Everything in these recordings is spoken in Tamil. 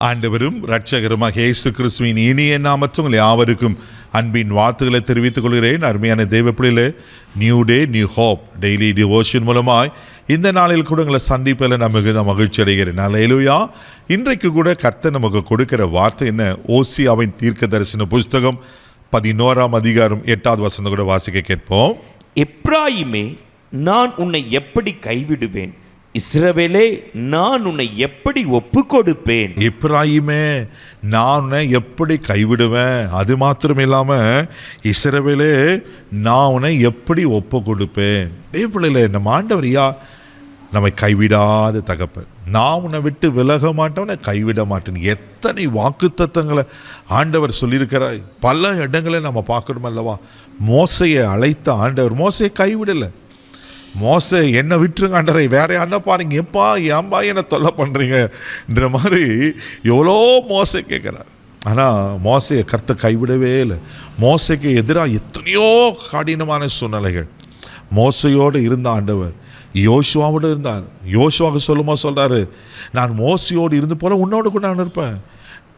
ஆண்டவரும் இரட்சகருமாக இயேசு கிறிஸ்துவின் இனிய நாமத்தில் உங்கள் யாவருக்கும் அன்பின் வாழ்த்துக்களை தெரிவித்துக் கொள்கிறேன். அருமையான தேவ பிள்ளைகளே, new day new hope daily devotion மூலமாய் இந்த நாளில் கூட உங்களை சந்திப்பில் நமக்கு மகிழ்ச்சி அடைகிறேன். அல்லேலூயா. இன்றைக்கு கூட கர்த்தர் நமக்கு கொடுக்கிற வார்த்தை என்ன? ஓசியாவின் தீர்க்க தரிசன புஸ்தகம் 11ஆம் அதிகாரம் 8வது வசனம் கூட வாசிக்க கேட்போம். எப்ராயிமே, நான் உன்னை எப்படி கைவிடுவேன்? இஸ்ரவேலே, நான் உன்னை எப்படி ஒப்பு கொடுப்பேன்? எப்ராயிமே, நான் உன்னை எப்படி கைவிடுவேன்? அது மாத்திரம் இல்லாம இஸ்ரவேலே, நான் உன்னை எப்படி ஒப்பு கொடுப்பேன்? தேவப்பிள்ளையில நம்ம ஆண்டவர் நம்மை கைவிடாத தகப்பன். நான் உன்னை விட்டு விலக மாட்டேன், உன்னை கைவிட மாட்டேன். எத்தனை வாக்குத்தத்தங்களை ஆண்டவர் சொல்லியிருக்கிறார். பல இடங்களை நம்ம பார்க்கணும் அல்லவா? மோசையை அழைத்த ஆண்டவர் மோசையை கைவிடலை. மோசை என்னை விட்டுருங்க ஆண்டவரே, வேற யாருன்னா பாருங்க, ஏன்பா என்னை தொல்லை பண்ணுறீங்கன்ற மாதிரி எவ்வளோ மோசை கேட்குறார். ஆனால் மோசையை கர்த்தர் கைவிடவே இல்லை. மோசைக்கு எதிராக எத்தனையோ கடினமான சூழ்நிலைகள். மோசையோடு இருந்த ஆண்டவர் யோசுவாவோடு இருந்தார். யோசுவாவுக்கு சொல்கிறாரு, நான் மோசையோடு இருந்து போல உன்னோடு கூட நான் இருப்பேன்.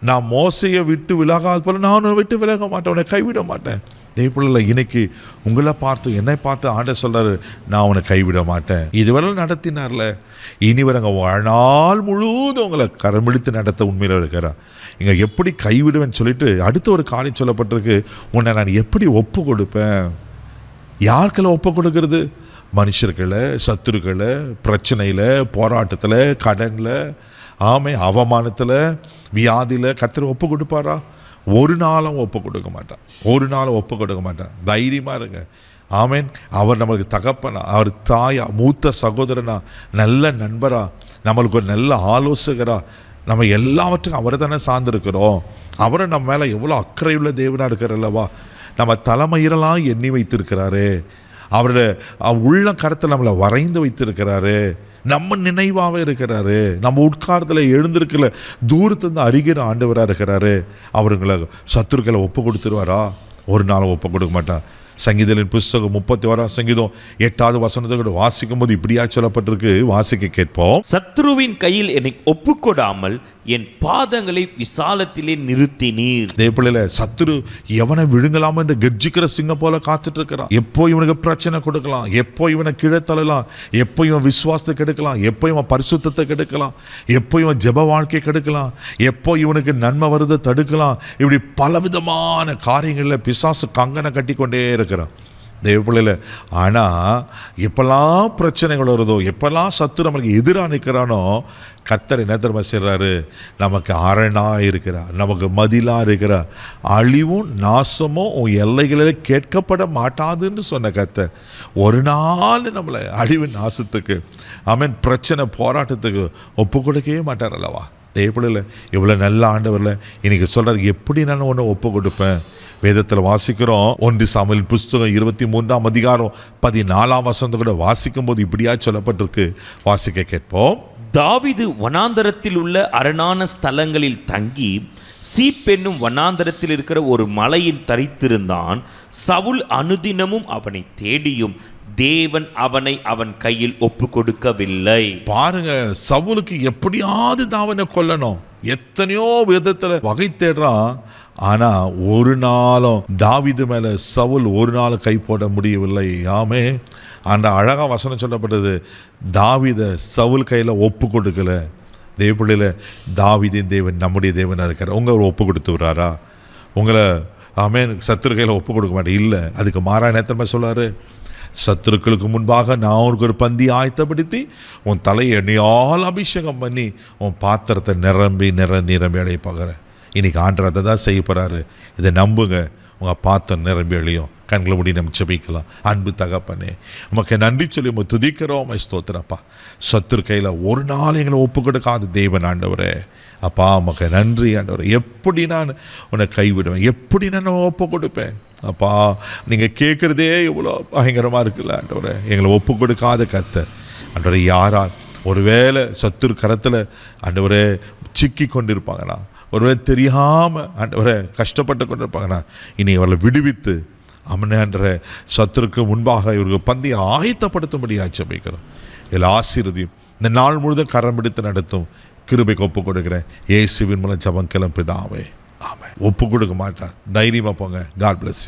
நான் மோசையை விட்டு விலகாத போல நான் உன்னை விட்டு விலக மாட்டேன், உன்னை கைவிட மாட்டேன். தேவப்பிள்ளை, இன்னைக்கு உங்களை பார்த்து என்னை பார்த்து ஆண்டவர் சொல்கிறாரு, நான் உன்னை கைவிட மாட்டேன். இதுவரை நடத்தினார்ல, இனிவர் அங்கே வாழ்நாள் முழுவதும் உங்களை கரமிடித்து நடத்த உண்மையில் இருக்கிறார். இங்கே எப்படி கைவிடுவேன்னு சொல்லிட்டு அடுத்த ஒரு காரியம் சொல்லப்பட்டிருக்கு. உன்னை நான் எப்படி ஒப்பு கொடுப்பேன்? யாருக்கெல்லாம் ஒப்பு கொடுக்கறது? மனுஷர்களை, சத்துருக்களை, பிரச்சனையில், போராட்டத்தில், கடனில், அவமானத்தில், வியாதியில் கர்த்தர் ஒப்பு கொடுப்பாரா? ஒரு நாளும் ஒப்பு கொடுக்க மாட்டான். ஒரு நாளும் ஒப்பு கொடுக்க மாட்டான். தைரியமாக இருங்க. ஆமேன். அவர் நம்மளுக்கு தகப்பனா, அவர் தாயா, மூத்த சகோதரனா, நல்ல நண்பரா, நம்மளுக்கு ஒரு நல்ல ஆலோசகரா, நம்ம எல்லாவற்றுக்கும் அவரை தானே சார்ந்திருக்கிறோம். அவரை நம்ம மேலே எவ்வளோ அக்கறையுள்ள தேவனாக இருக்கிறல்லவா? நம்ம தலைமையிலெல்லாம் எண்ணி வைத்திருக்கிறாரு. அவரோட உள்ள கருத்தில் நம்மளை வரைந்து வைத்திருக்கிறாரு. நம்ம நினைவாகவே இருக்கிறாரு. நம்ம உட்காரத்தில் எழுந்திருக்கல தூரத்துலேருந்து அருகிற ஆண்டவராக இருக்கிறாரு. அவருங்களை சத்துருக்களை ஒப்பு கொடுத்துருவாரா? ஒரு நாளும் ஒப்பு கொடுக்க மாட்டா. சங்கீதத்தின் புஸ்தகம் 31ஆம் சங்கீதம் 8வது வசனத்தை கூட வாசிக்கும் போது இப்படியா சொல்லப்பட்டிருக்கு. வாசிக்க கேட்போம். சத்ருவின் கையில் என்னை ஒப்புக்கொடாமல் என் பாதங்களை விசாலத்திலே நிறுத்தினீர். தேவப்பிள்ளையில, சத்துரு எவனை விழுங்கலாம் என்று கர்ஜிக்கிற சிங்கம் போல காத்துட்டு இருக்கிறான். எப்போ இவனுக்கு பிரச்சனை கொடுக்கலாம், எப்போ இவனை கீழே தள்ளலாம், எப்போ இவன் விசுவாசத்தை கெடுக்கலாம், எப்போ இவன் பரிசுத்தத்தை கெடுக்கலாம், எப்போ இவன் ஜெப வாழ்க்கை கெடுக்கலாம், எப்போ இவனுக்கு நன்மை வருதை தடுக்கலாம். இப்படி பலவிதமான காரியங்களில் பிசாசு கங்கனை கட்டி கொண்டே இருக்கிறான் தேவப்பிள்ளையில. ஆனால் எப்பெல்லாம் பிரச்சனைகள் வருதோ, எப்பெல்லாம் சத்து நம்மளுக்கு எதிராக நிற்கிறானோ, கர்த்தர் என்ன தெரியுமா செய்கிறாரு? நமக்கு அரணாக இருக்கிறார், நமக்கு மதிலாக இருக்கிறார். அழிவும் நாசமும் உன் எல்லைகளில் கேட்கப்பட மாட்டாதுன்னு சொன்ன கர்த்தர் ஒரு நாள் நம்மளை அழிவு நாசத்துக்கு, பிரச்சனை போராட்டத்துக்கு ஒப்பு கொடுக்கவே மாட்டார் அல்லவா? தேவப்பிள்ளையில, இவ்வளோ நல்ல ஆண்டவரில் இன்னைக்கு சொல்கிறார், எப்படி நான் ஒன்று ஒப்பு கொடுப்பேன்? வேதத்தில் வாசிக்கிறோம். 1 சாமுவேல் புஸ்தகம் 23ஆம் அதிகாரம் 14ஆம் வசனத்தை கூட வாசிக்கும் போது இப்படியா சொல்லப்பட்டிருக்கு. வாசிக்க கேட்போம். தாவீது வனாந்தரத்தில் உள்ள அரணான ஸ்தலங்களில் தங்கி சீப் என்னும் வனாந்தரத்தில் இருக்கிற ஒரு மலையில் தரித்திருந்தான். சவுல் அனுதினமும் அவனை தேடியும் தேவன் அவனை அவன் கையில் ஒப்பு கொடுக்கவில்லை. பாருங்க, சவுலுக்கு எப்படியாவது தாவனை கொல்லணும், எத்தனையோ விதத்தில் வகை தேடுறான். ஆனால் ஒரு நாளும் தாவீது மேலே சவுல் ஒரு நாளும் கை போட முடியவில்லை. ஆமே. அந்த அழகாக வசனம் சொல்லப்பட்டது, தாவீதை சவுல் கையில் ஒப்பு கொடுக்கல. தேவப்பிள்ளையில, தாவீதின் தேவன் நம்முடைய தேவனாக இருக்கார். உங்களை ஒப்பு கொடுத்து விடுறாரா? உங்களை சத்துரு கையில் ஒப்பு கொடுக்க மாட்டேன் இல்லை. அதுக்கு மாறா நேரத்தமா சொல்லாரு, சத்துருக்களுக்கு முன்பாக நான் உனக்கு ஒரு பந்தி ஆயத்தப்படுத்தி உன் தலையை எண்ணெயால் அபிஷேகம் பண்ணி உன் பாத்திரத்தை நிரம்பி அடைய பார்க்குறேன். இன்னைக்கு ஆண்டவர் அதை தான் செய்ய போகிறாரு. இதை நம்புங்க, உங்கள் பாத்திரம் நிரம்பி அழியும். கண்களை முடி நம்ம ஜெபிக்கலாம். அன்பு தகப்பனே, உமக்கு நன்றி சொல்லி உங்க துதிக்கிறோம். ஸ்தோத்திரப்பா, சத்துரு கையில் ஒரு நாள் எங்களை ஒப்பு கொடுக்காத தேவன் ஆண்டவரே. அப்பா, உமக்கு நன்றி ஆண்டவரே. எப்படி நான் உன்னை கைவிடுவேன்? எப்படி நான் ஒப்பு கொடுப்பேன்? அப்பா, நீங்கள் கேட்குறதே எவ்வளோ பயங்கரமாக இருக்குல்ல ஆண்டவரே. எங்களை ஒப்பு கொடுக்காத கர்த்தர் ஆண்டவரே, யாரால் ஒருவேளை சத்துரு கரத்தில் ஆண்டவரே சிக்கி கொண்டிருப்பாங்கண்ணா, ஒருவேளை தெரியாமல் ஆண்டவரை கஷ்டப்பட்டு கொண்டிருப்பாங்கண்ணா, இனி அவர்களை விடுவித்து அமனன்ற சத்துருக்கு முன்பாக இவருக்கு பந்தியை ஆயத்தப்படுத்தும்படி ஆச்சரிக்கிறோம். இதில் ஆசீர்வதியும் இந்த நாள் முழுதும் கரம் பிடித்து நடத்தும். கிருபைக்கு ஒப்பு கொடுக்கிறேன். இயேசுவின் மூலம் ஜெபம் கேளும் பிதாவே, ஆமென். ஒப்பு கொடுக்க மாட்டார். தைரியமா போங்க. God plus.